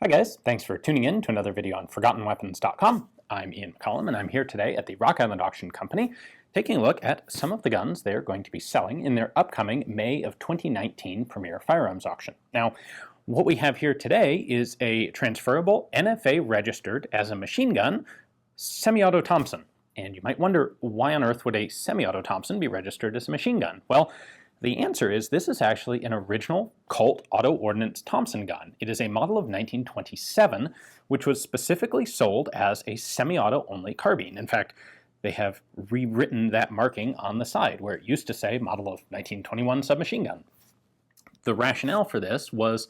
Hi guys, thanks for tuning in to another video on ForgottenWeapons.com. I'm Ian McCollum and I'm here today at the Rock Island Auction Company taking a look at some of the guns they're going to be selling in their upcoming May of 2019 Premier Firearms Auction. Now, what we have here today is a transferable NFA registered as a machine gun semi-auto Thompson. And you might wonder, why on earth would a semi-auto Thompson be registered as a machine gun? Well, the answer is this is actually an original Colt Auto Ordnance Thompson gun. It is a model of 1927, which was specifically sold as a semi-auto only carbine. In fact, they have rewritten that marking on the side where it used to say model of 1921 submachine gun. The rationale for this was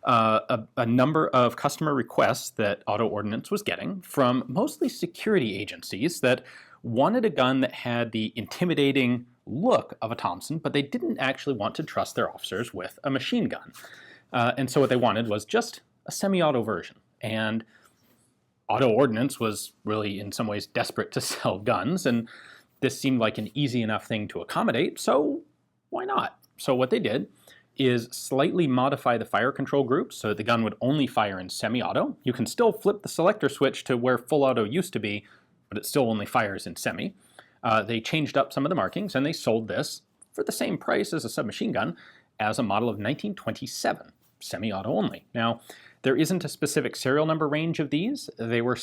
a number of customer requests that Auto Ordnance was getting from mostly security agencies that wanted a gun that had the intimidating look of a Thompson, but they didn't actually want to trust their officers with a machine gun. And so what they wanted was just a semi-auto version. And Auto Ordnance was really in some ways desperate to sell guns, and this seemed like an easy enough thing to accommodate, so why not? So what they did is slightly modify the fire control group so that the gun would only fire in semi-auto. You can still flip the selector switch to where full auto used to be, but it still only fires in semi. They changed up some of the markings and they sold this for the same price as a submachine gun as a model of 1927, semi-auto only. Now, there isn't a specific serial number range of these. They were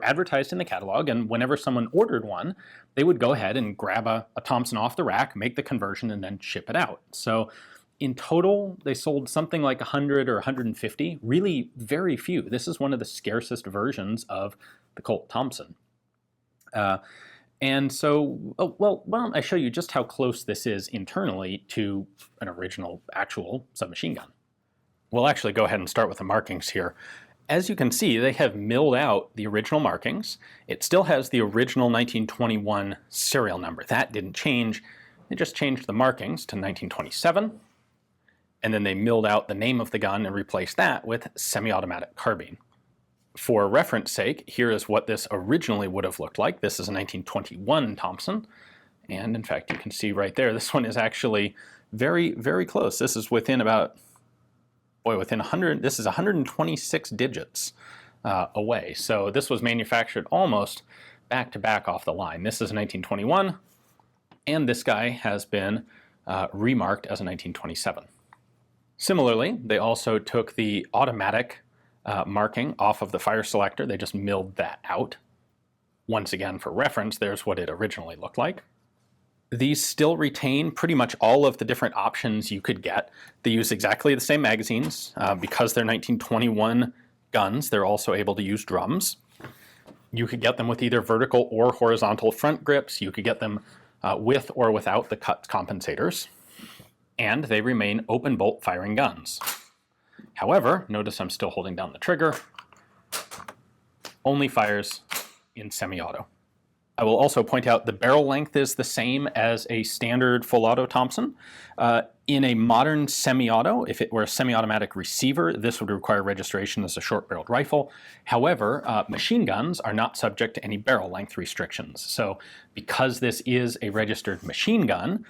advertised in the catalog, and whenever someone ordered one, they would go ahead and grab a Thompson off the rack, make the conversion, and then ship it out. So in total, they sold something like 100 or 150, really very few. This is one of the scarcest versions of the Colt Thompson. And so, why don't I show you just how close this is internally to an original actual submachine gun. We'll actually go ahead and start with the markings here. As you can see, they have milled out the original markings. It still has the original 1921 serial number. That didn't change. They just changed the markings to 1927, and then they milled out the name of the gun and replaced that with semi-automatic carbine. For reference sake, here is what this originally would have looked like. This is a 1921 Thompson, and in fact you can see right there, this one is actually very, very close. This is within about, within 100, this is 126 digits away. So this was manufactured almost back to back off the line. This is a 1921, and this guy has been remarked as a 1927. Similarly, they also took the automatic marking off of the fire selector. They just milled that out. Once again, for reference, there's what it originally looked like. These still retain pretty much all of the different options you could get. They use exactly the same magazines. Because they're 1921 guns, they're also able to use drums. You could get them with either vertical or horizontal front grips. You could get them with or without the cut compensators. And they remain open bolt firing guns. However, notice I'm still holding down the trigger, only fires in semi-auto. I will also point out the barrel length is the same as a standard full auto Thompson. In a modern semi-auto, if it were a semi-automatic receiver, this would require registration as a short-barreled rifle. However, machine guns are not subject to any barrel length restrictions. So because this is a registered machine gun,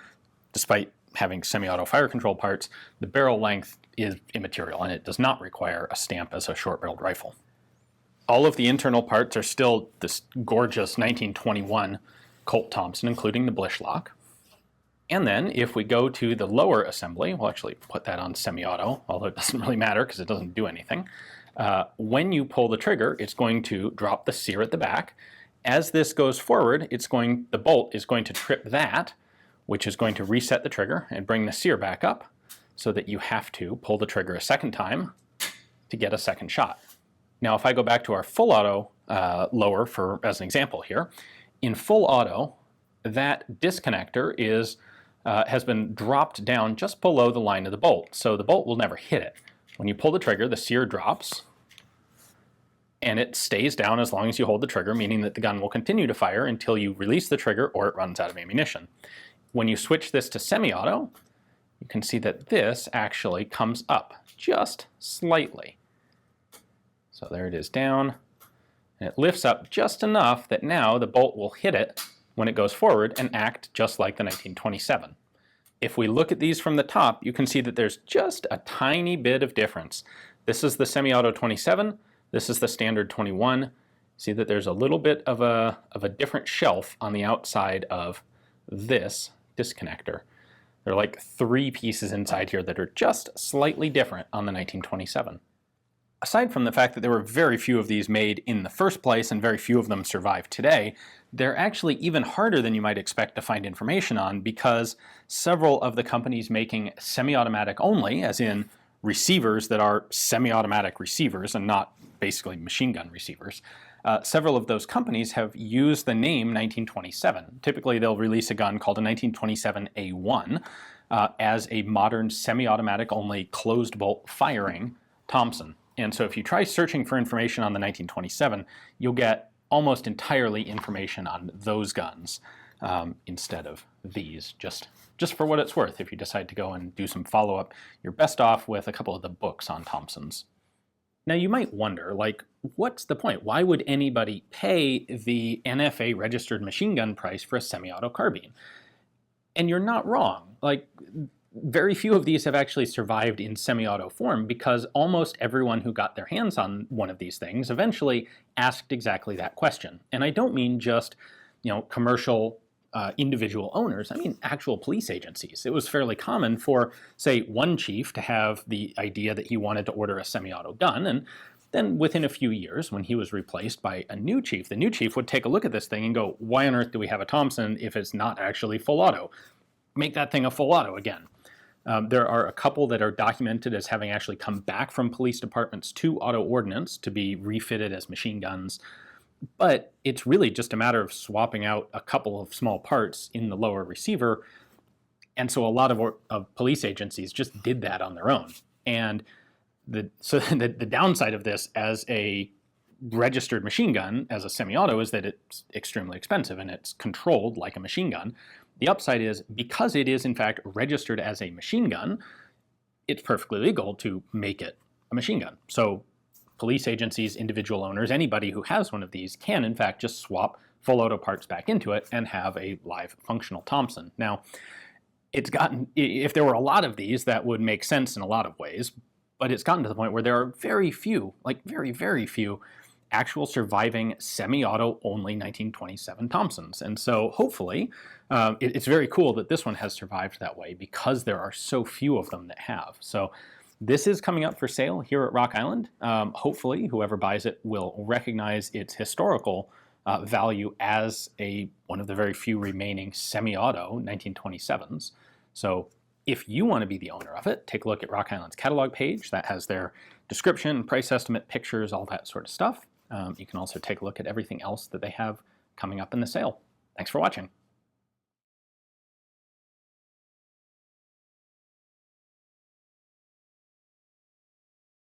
despite having semi-auto fire control parts, the barrel length is immaterial and it does not require a stamp as a short-barreled rifle. All of the internal parts are still this gorgeous 1921 Colt Thompson, including the blish lock. And then if we go to the lower assembly, we'll actually put that on semi-auto, although it doesn't really matter because it doesn't do anything. When you pull the trigger, it's going to drop the sear at the back. As this goes forward, the bolt is going to trip that, which is going to reset the trigger and bring the sear back up so that you have to pull the trigger a second time to get a second shot. Now, if I go back to our full auto lower as an example here, in full auto, that disconnector has been dropped down just below the line of the bolt, so the bolt will never hit it. When you pull the trigger, the sear drops, and it stays down as long as you hold the trigger, meaning that the gun will continue to fire until you release the trigger or it runs out of ammunition. When you switch this to semi-auto, you can see that this actually comes up just slightly. So there it is down, and it lifts up just enough that now the bolt will hit it when it goes forward and act just like the 1927. If we look at these from the top, you can see that there's just a tiny bit of difference. This is the semi-auto 27. This is the standard 21. See that there's a little bit of a different shelf on the outside of this disconnector. There are like 3 pieces inside here that are just slightly different on the 1927. Aside from the fact that there were very few of these made in the first place and very few of them survive today, they're actually even harder than you might expect to find information on, because several of the companies making semi-automatic only, as in receivers that are semi-automatic receivers and not basically machine gun receivers, several of those companies have used the name 1927. Typically they'll release a gun called a 1927A1 as a modern semi-automatic only closed bolt firing Thompson. And so if you try searching for information on the 1927, you'll get almost entirely information on those guns instead of these, just for what it's worth. If you decide to go and do some follow-up, you're best off with a couple of the books on Thompsons. Now you might wonder, like, what's the point? Why would anybody pay the NFA registered machine gun price for a semi-auto carbine? And you're not wrong. Like, very few of these have actually survived in semi-auto form, because almost everyone who got their hands on one of these things eventually asked exactly that question. And I don't mean just, commercial individual owners. I mean actual police agencies. It was fairly common for, say, one chief to have the idea that he wanted to order a semi-auto gun, and then within a few years, when he was replaced by a new chief, the new chief would take a look at this thing and go, why on earth do we have a Thompson if it's not actually full auto? Make that thing a full auto again. There are a couple that are documented as having actually come back from police departments to Auto Ordnance to be refitted as machine guns. But it's really just a matter of swapping out a couple of small parts in the lower receiver. And so a lot of police agencies just did that on their own. And the downside of this as a registered machine gun, as a semi-auto, is that it's extremely expensive and it's controlled like a machine gun. The upside is, because it is in fact registered as a machine gun, it's perfectly legal to make it a machine gun. So police agencies, individual owners, anybody who has one of these can in fact just swap full auto parts back into it and have a live functional Thompson. Now, if there were a lot of these, that would make sense in a lot of ways, but it's gotten to the point where there are very few, like very, very few, actual surviving semi-auto only 1927 Thompsons. And so hopefully it's very cool that this one has survived that way, because there are so few of them that have. So this is coming up for sale here at Rock Island. Hopefully whoever buys it will recognize its historical value as one of the very few remaining semi-auto 1927s. So if you want to be the owner of it, take a look at Rock Island's catalog page. That has their description, price estimate, pictures, all that sort of stuff. You can also take a look at everything else that they have coming up in the sale. Thanks for watching.